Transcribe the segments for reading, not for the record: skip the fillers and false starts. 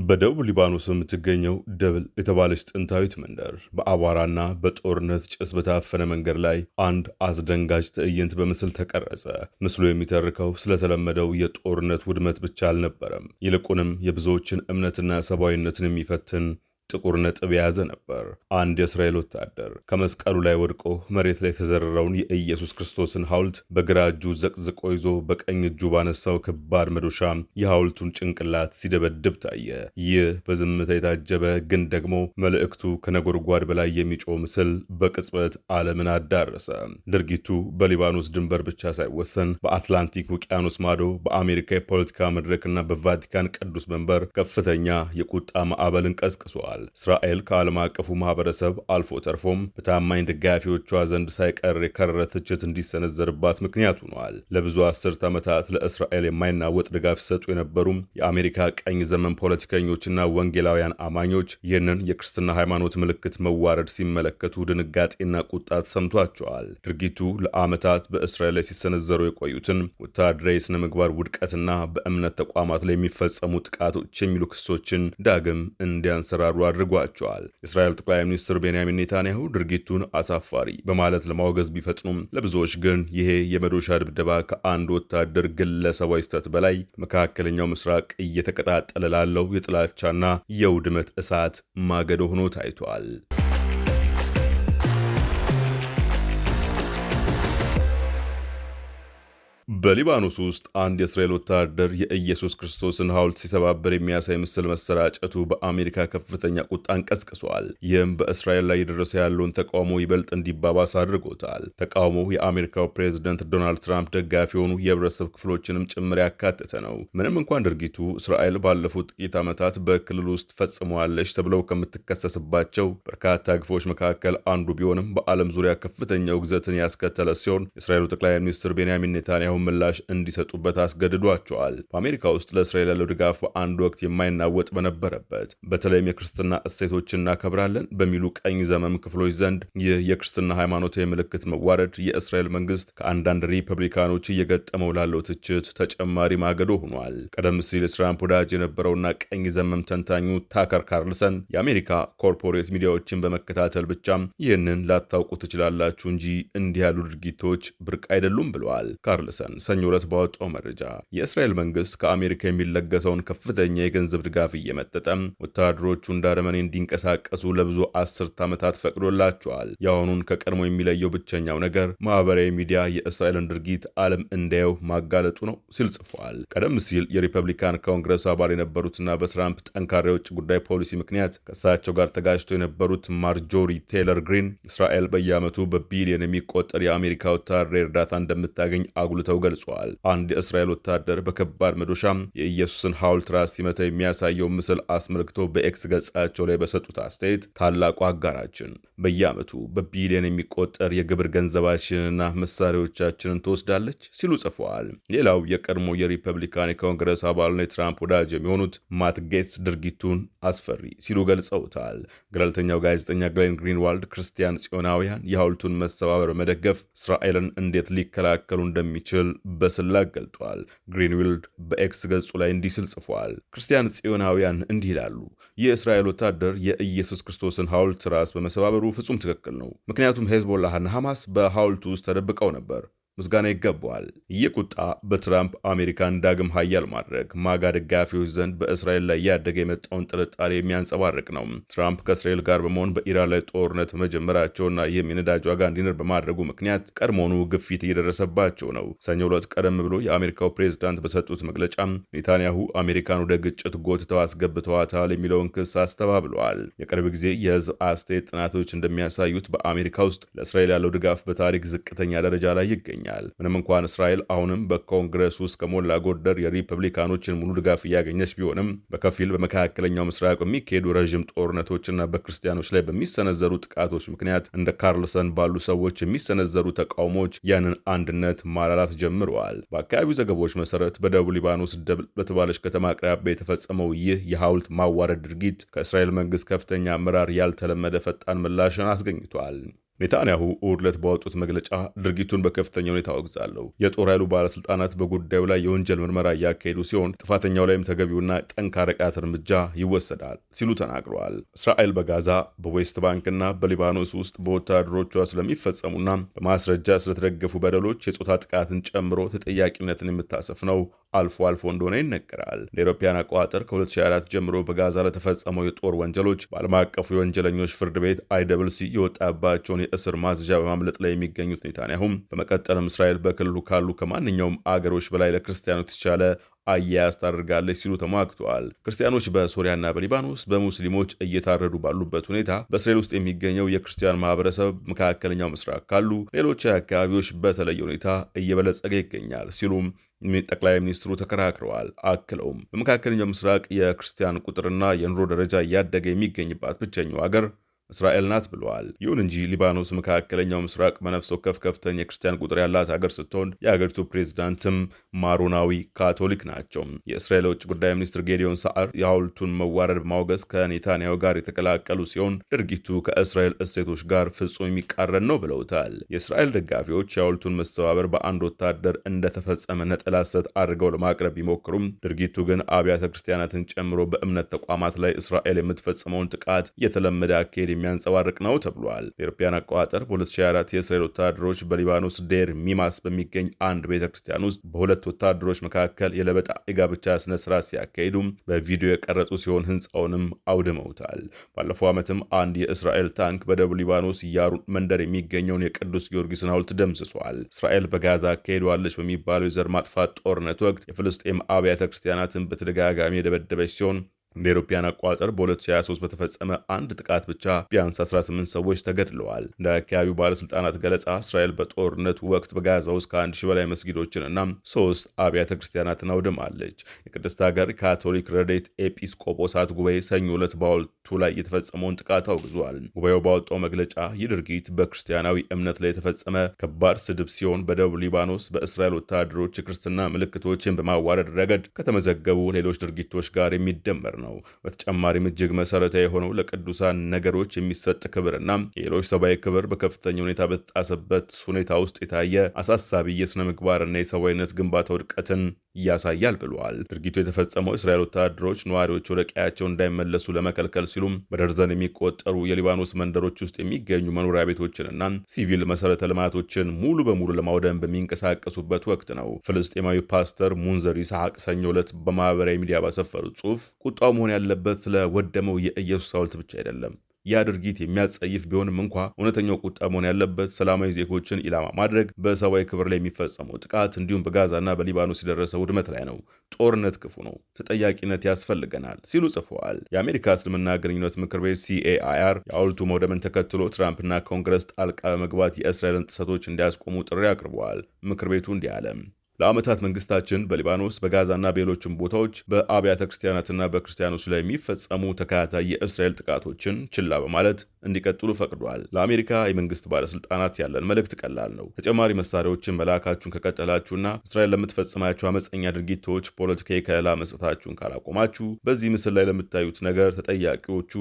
በደቡብ ሊባኖስ የምትገኘው ደብል የተባለች ጥንታዊት መንደር በአቧራና በጦርነት ጭስ በታፈነ መንገድ ላይ አንድ አስደንጋጭ ትዕይንት በምስል ተቀረጸ። ምስሉ የሚተርከው ስለተለመደው የጦርነት ውድመት ብቻ አልነበረም። ይልቁንም የብዙዎችን እምነትና ሰብአዊነትን የሚፈትን ጥቁር ነጥብ የያዘ ነበር። አንድ የእስራኤል ወታደር ከመስቀሉ ላይ ወድቆ መሬት ላይ የተዘረረውን የኢየሱስ ክርስቶስን ሐውልት በግራ እጁ ዘቅዝቆ ይዞ በቀኝ እጁ ባነሳው ከባድ መዶሻ የሐውልቱን ጭንቅላት ሲደበድብ ታየ። ይህ በዝምታ የታጀበ ግን ደግሞ መልእክቱ ከነጎድጓድ በላይ የሚጮህ ምስል በቅጽበት ዓለምን አዳረሰ። ድርጊቱ በሊባኖስ ድንበር ብቻ ሳይወሰን በአትላንቲክ ውቅያኖስ ማዶ በአሜሪካ የፖለቲካ መድረክና በቫቲካን ቅዱስ መንበር ከፍተኛ የቁጣ ማዕበልን ቀስቅሷል። እስራኤል ከዓለም አቀፉ ማህበረሰብ አልፎ ተርፎም በታማኝ ደጋፊዎቿ ዘንድ ሳይቀር የከረረ ትችት እንዲሰነዘርባት ምክንያት ሆኗል። ለብዙ አስርት ዓመታት ለእስራኤል የማይናወጥ ድጋፍ ሲሰጡ የነበሩም የአሜሪካ ቀኝ ዘመን ፖለቲከኞችና ወንጌላውያን አማኞች ይህንን የክርስትና ሃይማኖት ምልክት መዋረድ ሲመለከቱ ድንጋጤና ቁጣ ተሰምቷቸዋል። ድርጊቱ ለዓመታት በእስራኤል ላይ ሲሰነዘሩ የቆዩትን ወታደራዊ ስነ ምግባር ውድቀትና በእምነት ተቋማት ላይ የሚፈጸሙ ጥቃቶች የሚሉ ክሶችን ዳግም እንዲያንሰራሩ አድርጓቸዋል። የእስራኤል ጠቅላይ ሚኒስትር ቤንያሚን ኔታንያሁ ድርጊቱን አሳፋሪ በማለት ለማውገዝ ቢፈጽሙም ለብዙዎች ግን ይሄ የመዶሻ ድብደባ ከአንድ ወታደር ግለሰባዊ ስህተት በላይ መካከለኛው ምስራቅ እየተቀጣጠለ ላለው የጥላቻና የውድመት እሳት ማገዶ ሆኖ ታይቷል። በሊባኖስ ውስጥ አንድ የእስራኤል ወታደር የኢየሱስ ክርስቶስን ሐውልት ሲሰባበር የሚያሳይ ምስል መሰራጨቱ በአሜሪካ ከፍተኛ ቁጣን ቀስቅሷል። ይህም በእስራኤል ላይ የደረሰ ያለውን ተቃውሞ ይበልጥ እንዲባባስ አድርጎታል። ተቃውሞው የአሜሪካው ፕሬዝደንት ዶናልድ ትራምፕ ደጋፊ የሆኑ የህብረተሰብ ክፍሎችንም ጭምር ያካተተ ነው። ምንም እንኳን ድርጊቱ እስራኤል ባለፉት ጥቂት ዓመታት በክልል ውስጥ ፈጽመዋለች ተብለው ከምትከሰስባቸው በርካታ ግፎች መካከል አንዱ ቢሆንም በዓለም ዙሪያ ከፍተኛ ውግዘትን ያስከተለ ሲሆን የእስራኤሉ ጠቅላይ ሚኒስትር ቤንያሚን ኔታንያሁ ምላሽ እንዲሰጡበት አስገድዷቸዋል። በአሜሪካ ውስጥ ለእስራኤል ያለው ድጋፍ በአንድ ወቅት የማይናወጥ በነበረበት በተለይም የክርስትና እሴቶችን እናከብራለን በሚሉ ቀኝ ዘመም ክፍሎች ዘንድ ይህ የክርስትና ሃይማኖታዊ ምልክት መዋረድ የእስራኤል መንግስት ከአንዳንድ ሪፐብሊካኖች እየገጠመው ላለው ትችት ተጨማሪ ማገዶ ሆኗል። ቀደም ሲል ትራምፕ ወዳጅ የነበረውና ቀኝ ዘመም ተንታኙ ታከር ካርልሰን የአሜሪካ ኮርፖሬት ሚዲያዎችን በመከታተል ብቻም ይህንን ላታውቁ ትችላላችሁ እንጂ እንዲህ ያሉ ድርጊቶች ብርቅ አይደሉም ብለዋል። ካርልሰን ሰኞ ዕለት ባወጣው መረጃ የእስራኤል መንግስት ከአሜሪካ የሚለገሰውን ከፍተኛ የገንዘብ ድጋፍ እየመጠጠ ወታደሮቹ እንደ አረመኔ እንዲንቀሳቀሱ ለብዙ አስርት ዓመታት ፈቅዶላቸዋል። የአሁኑን ከቀድሞ የሚለየው ብቸኛው ነገር ማህበራዊ ሚዲያ የእስራኤልን ድርጊት ዓለም እንዳየው ማጋለጡ ነው ሲል ጽፏል። ቀደም ሲል የሪፐብሊካን ኮንግረስ አባል የነበሩትና በትራምፕ ጠንካራ የውጭ ጉዳይ ፖሊሲ ምክንያት ከእሳቸው ጋር ተጋጭተው የነበሩት ማርጆሪ ቴይለር ግሪን እስራኤል በየዓመቱ በቢሊዮን የሚቆጠር የአሜሪካ ወታደራዊ እርዳታ እንደምታገኝ አጉልተው ገልጿል። አንድ የእስራኤል ወታደር በከባድ መዶሻም የኢየሱስን ሐውልት ራስ ሲመታ የሚያሳየው ምስል አስመልክቶ በኤክስ ገጻቸው ላይ በሰጡት አስተያየት ታላቁ አጋራችን በየዓመቱ በቢሊዮን የሚቆጠር የግብር ገንዘባችንና መሳሪያዎቻችንን ትወስዳለች ሲሉ ጽፈዋል። ሌላው የቀድሞ የሪፐብሊካን የኮንግረስ አባልና የትራምፕ ወዳጅ የሚሆኑት ማት ጌትስ ድርጊቱን አስፈሪ ሲሉ ገልጸውታል። ገለልተኛው ጋዜጠኛ ግሌን ግሪንዋልድ ክርስቲያን ጽዮናውያን የሐውልቱን መሰባበር በመደገፍ እስራኤልን እንዴት ሊከላከሉ እንደሚችል በስላቅ ገልጧል። ግሪንዊልድ በኤክስ ገጹ ላይ እንዲህ ሲል ጽፏል። ክርስቲያን ጽዮናውያን እንዲህ ይላሉ። የእስራኤል ወታደር የኢየሱስ ክርስቶስን ሐውልት ራስ በመሰባበሩ ፍጹም ትክክል ነው። ምክንያቱም ሄዝቦላህና ሐማስ በሐውልቱ ውስጥ ተደብቀው ነበር። ምስጋና ይገባዋል። ይህ ቁጣ በትራምፕ አሜሪካን ዳግም ሀያል ማድረግ ማጋ ደጋፊዎች ዘንድ በእስራኤል ላይ ያደገ የመጣውን ጥርጣሬ የሚያንጸባርቅ ነው። ትራምፕ ከእስራኤል ጋር በመሆን በኢራን ላይ ጦርነት መጀመራቸውና ይህም የነዳጅ ዋጋ እንዲንር በማድረጉ ምክንያት ቀድሞውኑ ግፊት እየደረሰባቸው ነው። ሰኞ ዕለት ቀደም ብሎ የአሜሪካው ፕሬዝዳንት በሰጡት መግለጫ ኔታንያሁ አሜሪካን ወደ ግጭት ጎትተው አስገብተዋታል የሚለውን ክስ አስተባብለዋል። የቅርብ ጊዜ የህዝብ አስተያየት ጥናቶች እንደሚያሳዩት በአሜሪካ ውስጥ ለእስራኤል ያለው ድጋፍ በታሪክ ዝቅተኛ ደረጃ ላይ ይገኛል። ምንም እንኳን እስራኤል አሁንም በኮንግረስ ውስጥ ከሞላ ጎደር የሪፐብሊካኖችን ሙሉ ድጋፍ እያገኘች ቢሆንም በከፊል በመካከለኛው ምስራቅ በሚካሄዱ ረዥም ጦርነቶችና በክርስቲያኖች ላይ በሚሰነዘሩ ጥቃቶች ምክንያት እንደ ካርልሰን ባሉ ሰዎች የሚሰነዘሩ ተቃውሞዎች ያንን አንድነት ማላላት ጀምረዋል። በአካባቢው ዘገቦች መሰረት በደቡብ ሊባኖስ ደብል በተባለች ከተማ አቅራቢያ የተፈጸመው ይህ የሐውልት ማዋረድ ድርጊት ከእስራኤል መንግስት ከፍተኛ አመራር ያልተለመደ ፈጣን ምላሽን አስገኝቷል። ኔታንያሁ እሁድ ዕለት ባወጡት መግለጫ ድርጊቱን በከፍተኛ ሁኔታ አወግዛለሁ። የጦር ኃይሉ ባለስልጣናት በጉዳዩ ላይ የወንጀል ምርመራ እያካሄዱ ሲሆን ጥፋተኛው ላይም ተገቢውና ጠንካራ ቅጣት እርምጃ ይወሰዳል ሲሉ ተናግረዋል። እስራኤል በጋዛ በዌስት ባንክና በሊባኖስ ውስጥ በወታደሮቿ ስለሚፈጸሙና በማስረጃ ስለተደገፉ በደሎች የጾታ ጥቃትን ጨምሮ ተጠያቂነትን የምታሰፍነው አልፎ አልፎ እንደሆነ ይነገራል። ለአውሮፓውያን አቆጣጠር ከ2004 ጀምሮ በጋዛ ለተፈጸመው የጦር ወንጀሎች በዓለም አቀፉ የወንጀለኞች ፍርድ ቤት ICC የወጣባቸውን የእስር ማዝዣ በማምለጥ ላይ የሚገኙት ኔታንያሁም በመቀጠልም እስራኤል በክልሉ ካሉ ከማንኛውም አገሮች በላይ ለክርስቲያኖች የተሻለ አያያዝ ታደርጋለች ሲሉ ተሟግተዋል። ክርስቲያኖች በሶሪያና በሊባኖስ በሙስሊሞች እየታረዱ ባሉበት ሁኔታ በእስራኤል ውስጥ የሚገኘው የክርስቲያን ማህበረሰብ መካከለኛው ምስራቅ ካሉ ሌሎች አካባቢዎች በተለየ ሁኔታ እየበለጸገ ይገኛል ሲሉም ጠቅላይ ሚኒስትሩ ተከራክረዋል። አክለውም በመካከለኛው ምስራቅ የክርስቲያን ቁጥርና የኑሮ ደረጃ እያደገ የሚገኝባት ብቸኛው ሀገር እስራኤል ናት ብለዋል። ይሁን እንጂ ሊባኖስ መካከለኛው ምስራቅ በነፍስ ወከፍ ከፍተኛ የክርስቲያን ቁጥር ያላት ሀገር ስትሆን የሀገሪቱ ፕሬዝዳንትም ማሮናዊ ካቶሊክ ናቸው። የእስራኤል ውጭ ጉዳይ ሚኒስትር ጌዲዮን ሳዓር የሐውልቱን መዋረድ በማውገዝ ከኔታንያሁ ጋር የተቀላቀሉ ሲሆን ድርጊቱ ከእስራኤል እሴቶች ጋር ፍጹም የሚቃረን ነው ብለውታል። የእስራኤል ደጋፊዎች የሐውልቱን መሰባበር በአንድ ወታደር እንደተፈጸመ ነጠላ ስህተት አድርገው ለማቅረብ ቢሞክሩም ድርጊቱ ግን አብያተ ክርስቲያናትን ጨምሮ በእምነት ተቋማት ላይ እስራኤል የምትፈጽመውን ጥቃት የተለመደ አካሄድ የሚያንጸባርቅ ነው ተብሏል። የአውሮፓውያን አቆጣጠር በ2024 የእስራኤል ወታደሮች በሊባኖስ ዴር ሚማስ በሚገኝ አንድ ቤተክርስቲያን ውስጥ በሁለት ወታደሮች መካከል የለበጣ የጋብቻ ስነ ስርዓት ሲያካሂዱ በቪዲዮ የቀረጹ ሲሆን ህንፃውንም አውድመውታል። ባለፈው ዓመትም አንድ የእስራኤል ታንክ በደቡብ ሊባኖስ ያሩን መንደር የሚገኘውን የቅዱስ ጊዮርጊስን ሐውልት ደምስሷል። እስራኤል በጋዛ አካሂደዋለች በሚባለው የዘር ማጥፋት ጦርነት ወቅት የፍልስጤም አብያተ ክርስቲያናትን በተደጋጋሚ የደበደበች ሲሆን እንደ አውሮፓውያን አቆጣጠር በ2023 በተፈጸመ አንድ ጥቃት ብቻ ቢያንስ 18 ሰዎች ተገድለዋል። እንደ አካባቢው ባለስልጣናት ገለጻ እስራኤል በጦርነቱ ወቅት በጋዛ ውስጥ ከ1000 በላይ መስጊዶችን እና 3 አብያተ ክርስቲያናትን አውድማለች። የቅድስት ሀገር ካቶሊክ ረድኤት ኤጲስቆጶሳት ጉባኤ ሰኞ ዕለት በሐውልቱ ላይ የተፈጸመውን ጥቃት አውግዟል። ጉባኤው ባወጣው መግለጫ ይህ ድርጊት በክርስቲያናዊ እምነት ላይ የተፈጸመ ከባድ ስድብ ሲሆን በደቡብ ሊባኖስ በእስራኤል ወታደሮች የክርስትና ምልክቶችን በማዋረድ ረገድ ከተመዘገቡ ሌሎች ድርጊቶች ጋር የሚደመር ነው። በተጨማሪም እጅግ መሰረታዊ የሆነው ለቅዱሳን ነገሮች የሚሰጥ ክብርና የሌሎች ሰብአዊ ክብር በከፍተኛ ሁኔታ በተጣሰበት ሁኔታ ውስጥ የታየ አሳሳቢ የስነ ምግባርና የሰብአዊነት ግንባታ ውድቀትን ያሳያል ብለዋል። ድርጊቱ የተፈጸመው እስራኤል ወታደሮች ነዋሪዎች ወደ ቀያቸው እንዳይመለሱ ለመከልከል ሲሉም በደርዘን የሚቆጠሩ የሊባኖስ መንደሮች ውስጥ የሚገኙ መኖሪያ ቤቶችንና ሲቪል መሰረተ ልማቶችን ሙሉ በሙሉ ለማውደም በሚንቀሳቀሱበት ወቅት ነው። ፍልስጤማዊ ፓስተር ሙንዘር ይስሐቅ ሰኞ ዕለት በማህበራዊ ሚዲያ ባሰፈሩት ጽሑፍ ቁጣው መሆን ያለበት ስለ ወደመው የኢየሱስ ሐውልት ብቻ አይደለም። ያ ድርጊት የሚያጸይፍ ቢሆንም እንኳ እውነተኛው ቁጣ መሆን ያለበት ሰላማዊ ዜጎችን ኢላማ ማድረግ፣ በሰብአዊ ክብር ላይ የሚፈጸመው ጥቃት እንዲሁም በጋዛና በሊባኖስ የደረሰው ውድመት ላይ ነው። ጦርነት ክፉ ነው፣ ተጠያቂነት ያስፈልገናል ሲሉ ጽፈዋል። የአሜሪካ እስልምና ግንኙነት ምክር ቤት CAIR የሐውልቱ መውደምን ተከትሎ ትራምፕና ኮንግረስ ጣልቃ በመግባት የእስራኤልን ጥሰቶች እንዲያስቆሙ ጥሪ አቅርበዋል። ምክር ቤቱ እንዲህ አለ። ለዓመታት መንግስታችን በሊባኖስ በጋዛና በሌሎችም ቦታዎች በአብያተ ክርስቲያናትና በክርስቲያኖች ላይ የሚፈጸሙ ተከታታይ የእስራኤል ጥቃቶችን ችላ በማለት እንዲቀጥሉ ፈቅዷል። ለአሜሪካ የመንግስት ባለስልጣናት ያለን መልእክት ቀላል ነው። ተጨማሪ መሳሪያዎችን መላካችሁን ከቀጠላችሁና እስራኤል ለምትፈጽማችሁ አመፀኛ ድርጊቶች ፖለቲካዊ ከለላ መስጠታችሁን ካላቆማችሁ በዚህ ምስል ላይ ለምታዩት ነገር ተጠያቂዎቹ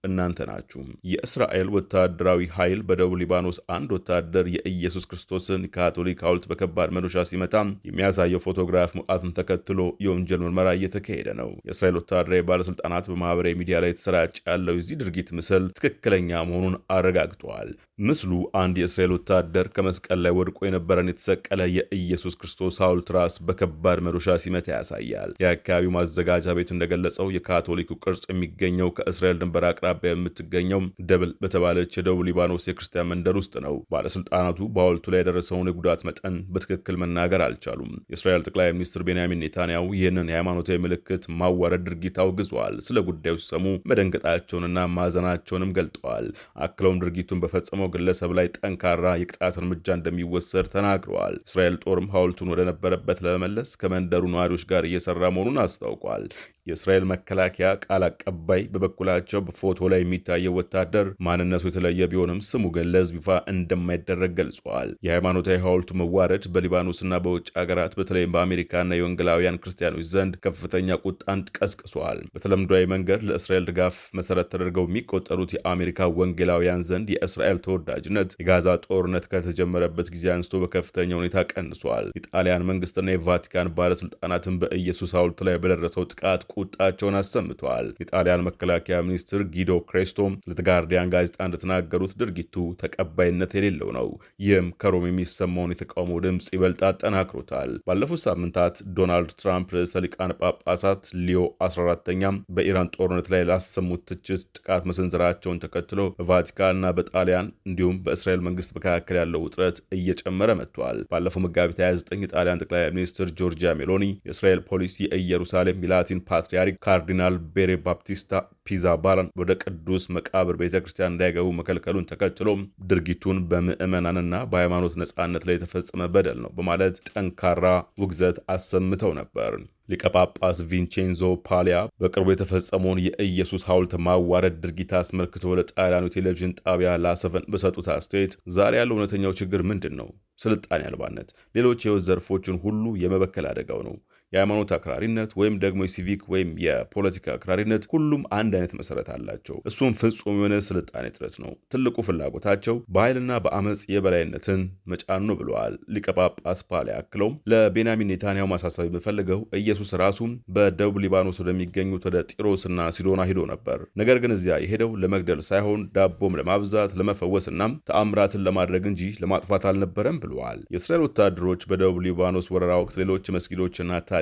እናንተ ናችሁ። የእስራኤል ወታደራዊ ኃይል በደቡብ ሊባኖስ አንድ ወታደር የኢየሱስ ክርስቶስን ካቶሊክ ሐውልት በከባድ መዶሻ ሲመታ የሚያሳየው ፎቶግራፍ መውጣትን ተከትሎ የወንጀል ምርመራ እየተካሄደ ነው። የእስራኤል ወታደራዊ ባለስልጣናት በማህበራዊ ሚዲያ ላይ የተሰራጨ ያለው የዚህ ድርጊት ምስል ትክክለኛ መሆኑን አረጋግጠዋል። ምስሉ አንድ የእስራኤል ወታደር ከመስቀል ላይ ወድቆ የነበረን የተሰቀለ የኢየሱስ ክርስቶስ ሐውልት ራስ በከባድ መዶሻ ሲመታ ያሳያል። የአካባቢው ማዘጋጃ ቤት እንደገለጸው የካቶሊኩ ቅርጽ የሚገኘው ከእስራኤል ድንበር አቅራቢያ በምትገኘው ደብል በተባለች የደቡብ ሊባኖስ የክርስቲያን መንደር ውስጥ ነው። ባለስልጣናቱ በሐውልቱ ላይ የደረሰውን የጉዳት መጠን በትክክል መናገር አልቻሉም። የእስራኤል ጠቅላይ ሚኒስትር ቤንያሚን ኔታንያሁ ይህንን የሃይማኖታዊ ምልክት ማዋረድ ድርጊት አውግዘዋል። ስለ ጉዳዩ ሲሰሙ መደንገጣቸውንና ማዘናቸውንም ገልጠዋል። አክለውም ድርጊቱን በፈጸመው ግለሰብ ላይ ጠንካራ የቅጣት እርምጃ እንደሚወሰድ ተናግረዋል። እስራኤል ጦርም ሐውልቱን ወደ ነበረበት ለመመለስ ከመንደሩ ነዋሪዎች ጋር እየሰራ መሆኑን አስታውቋል። የእስራኤል መከላከያ ቃል አቀባይ በበኩላቸው በፎቶ ላይ የሚታየው ወታደር ማንነቱ የተለየ ቢሆንም ስሙ ግን ለሕዝብ ይፋ እንደማይደረግ ገልጸዋል። የሃይማኖታዊ ሐውልቱ መዋረድ በሊባኖስና በውጭ ሀገራት በተለይም በአሜሪካና የወንጌላውያን ክርስቲያኖች ዘንድ ከፍተኛ ቁጣን ቀስቅሷል። በተለምዷዊ መንገድ ለእስራኤል ድጋፍ መሰረት ተደርገው የሚቆጠሩት የአሜሪካ ወንጌላውያን ዘንድ የእስራኤል ተወዳጅነት የጋዛ ጦርነት ከተጀመረበት ጊዜ አንስቶ በከፍተኛ ሁኔታ ቀንሷል። የጣሊያን መንግስትና የቫቲካን ባለስልጣናትን በኢየሱስ ሐውልት ላይ በደረሰው ጥቃት ቁጣቸውን አሰምተዋል። የጣሊያን መከላከያ ሚኒስትር ጊዶ ክሬስቶም ለጋርዲያን ጋዜጣ እንደተናገሩት ድርጊቱ ተቀባይነት የሌለው ነው። ይህም ከሮም የሚሰማውን የተቃውሞ ድምፅ ይበልጥ አጠናክሮታል። ባለፉት ሳምንታት ዶናልድ ትራምፕ ርዕሰ ሊቃነ ጳጳሳት ሊዮ 14ኛም በኢራን ጦርነት ላይ ላሰሙት ትችት ጥቃት መሰንዘራቸውን ተከትሎ በቫቲካንና በጣሊያን እንዲሁም በእስራኤል መንግስት መካከል ያለው ውጥረት እየጨመረ መጥቷል። ባለፈው መጋቢት 29 የጣሊያን ጠቅላይ ሚኒስትር ጆርጂያ ሜሎኒ የእስራኤል ፖሊስ የኢየሩሳሌም የላቲን ፓትርያርክ ካርዲናል ቤሬ ባፕቲስታ ፒዛባላን ወደ ቅዱስ መቃብር ቤተ ክርስቲያን እንዳይገቡ መከልከሉን ተከትሎ ድርጊቱን በምዕመናንና በሃይማኖት ነጻነት ላይ የተፈጸመ በደል ነው በማለት ጠንካራ ውግዘት አሰምተው ነበር። ሊቀ ጳጳስ ቪንቼንዞ ፓሊያ በቅርቡ የተፈጸመውን የኢየሱስ ሐውልት ማዋረድ ድርጊት አስመልክቶ ለጣሊያኑ ቴሌቪዥን ጣቢያ ላሰፈን በሰጡት አስተያየት ዛሬ ያለው እውነተኛው ችግር ምንድን ነው? ስልጣኔ አልባነት፣ ሌሎች የህይወት ዘርፎችን ሁሉ የመበከል አደጋው ነው። የሃይማኖት አክራሪነት ወይም ደግሞ የሲቪክ ወይም የፖለቲካ አክራሪነት ሁሉም አንድ አይነት መሰረት አላቸው። እሱም ፍጹም የሆነ ስልጣኔ ጥረት ነው። ትልቁ ፍላጎታቸው በኃይልና በአመፅ የበላይነትን መጫን ነው ብለዋል ሊቀ ጳጳስ ፓሊያ። አክለውም ለቤንያሚን ኔታንያሁ ማሳሰብ የምፈልገው ኢየሱስ ራሱን በደቡብ ሊባኖስ ወደሚገኙት ወደ ጢሮስና ሲዶና ሂዶ ነበር። ነገር ግን እዚያ የሄደው ለመግደል ሳይሆን ዳቦም ለማብዛት ለመፈወስና ተአምራትን ለማድረግ እንጂ ለማጥፋት አልነበረም ብለዋል። የእስራኤል ወታደሮች በደቡብ ሊባኖስ ወረራ ወቅት ሌሎች መስጊዶችና ታሪካዊ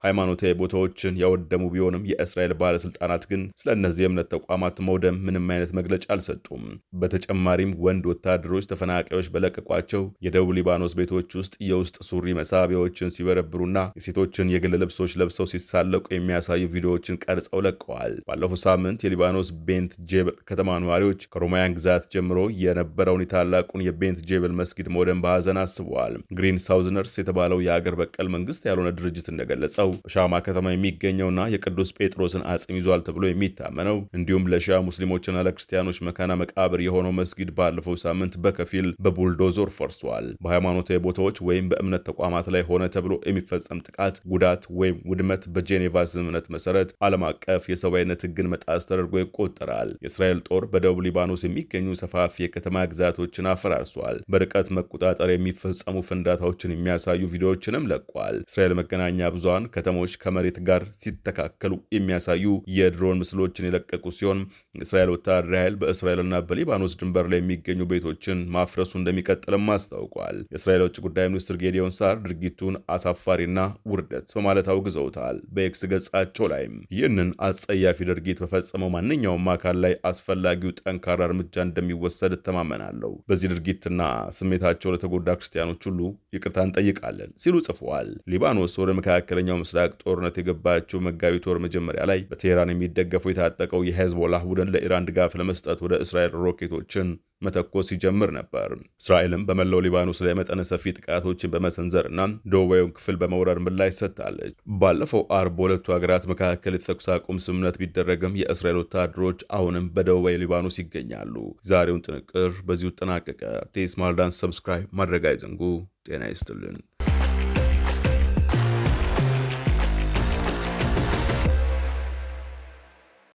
ሃይማኖታዊ ቦታዎችን ያወደሙ ቢሆንም የእስራኤል ባለስልጣናት ግን ስለ እነዚህ የእምነት ተቋማት መውደም ምንም አይነት መግለጫ አልሰጡም። በተጨማሪም ወንድ ወታደሮች ተፈናቃዮች በለቀቋቸው የደቡብ ሊባኖስ ቤቶች ውስጥ የውስጥ ሱሪ መሳቢያዎችን ሲበረብሩና የሴቶችን የግል ልብሶች ለብሰው ሲሳለቁ የሚያሳዩ ቪዲዮዎችን ቀርጸው ለቀዋል። ባለፈው ሳምንት የሊባኖስ ቤንት ጄብል ከተማ ነዋሪዎች ከሮማውያን ግዛት ጀምሮ የነበረውን የታላቁን የቤንት ጄብል መስጊድ መውደም በሐዘን አስበዋል። ግሪን ሳውዝነርስ የተባለው የአገር በቀል መንግስት ያልሆነ ድርጅት እንደገለጸው በሻማ ከተማ የሚገኘውና የቅዱስ ጴጥሮስን አጽም ይዟል ተብሎ የሚታመነው እንዲሁም ለሺያ ሙስሊሞችና ለክርስቲያኖች መካና መቃብር የሆነው መስጊድ ባለፈው ሳምንት በከፊል በቡልዶዘር ፈርሷል። በሃይማኖታዊ ቦታዎች ወይም በእምነት ተቋማት ላይ ሆነ ተብሎ የሚፈጸም ጥቃት፣ ጉዳት ወይም ውድመት በጄኔቫ ስምምነት መሰረት ዓለም አቀፍ የሰብአዊነት ሕግን መጣስ ተደርጎ ይቆጠራል። የእስራኤል ጦር በደቡብ ሊባኖስ የሚገኙ ሰፋፊ የከተማ ግዛቶችን አፈራርሷል። በርቀት መቆጣጠር የሚፈጸሙ ፍንዳታዎችን የሚያሳዩ ቪዲዮዎችንም ለቋል። እስራኤል መገናኛ ብዙሃን ከተሞች ከመሬት ጋር ሲተካከሉ የሚያሳዩ የድሮን ምስሎችን የለቀቁ ሲሆን የእስራኤል ወታደራዊ ኃይል በእስራኤልና በሊባኖስ ድንበር ላይ የሚገኙ ቤቶችን ማፍረሱ እንደሚቀጥልም አስታውቋል። የእስራኤል ውጭ ጉዳይ ሚኒስትር ጌዲዮን ሳር ድርጊቱን አሳፋሪና ውርደት በማለት አውግዘውታል። በኤክስ ገጻቸው ላይም ይህንን አጸያፊ ድርጊት በፈጸመው ማንኛውም አካል ላይ አስፈላጊው ጠንካራ እርምጃ እንደሚወሰድ እተማመናለሁ። በዚህ ድርጊትና ስሜታቸው ለተጎዳ ክርስቲያኖች ሁሉ ይቅርታ እንጠይቃለን ሲሉ ጽፈዋል። ሊባኖስ ወደ መካከለኛው ምስራቅ ጦርነት የገባቸው መጋቢት ወር መጀመሪያ ላይ በቴህራን የሚደገፈው የታጠቀው የሄዝቦላህ ቡድን ለኢራን ድጋፍ ለመስጠት ወደ እስራኤል ሮኬቶችን መተኮስ ሲጀምር ነበር። እስራኤልም በመላው ሊባኖስ ላይ መጠነ ሰፊ ጥቃቶችን በመሰንዘርና ደቡባዊውን ክፍል በመውረር ምላሽ ሰጥታለች። ባለፈው አርብ በሁለቱ ሀገራት መካከል የተኩስ አቁም ስምምነት ቢደረግም የእስራኤል ወታደሮች አሁንም በደቡባዊ ሊባኖስ ይገኛሉ። ዛሬውን ጥንቅር በዚሁ ተጠናቀቀ። አዲስ ማለዳን ሰብስክራይብ ማድረግ አይዘንጉ። ጤና ይስጥልን።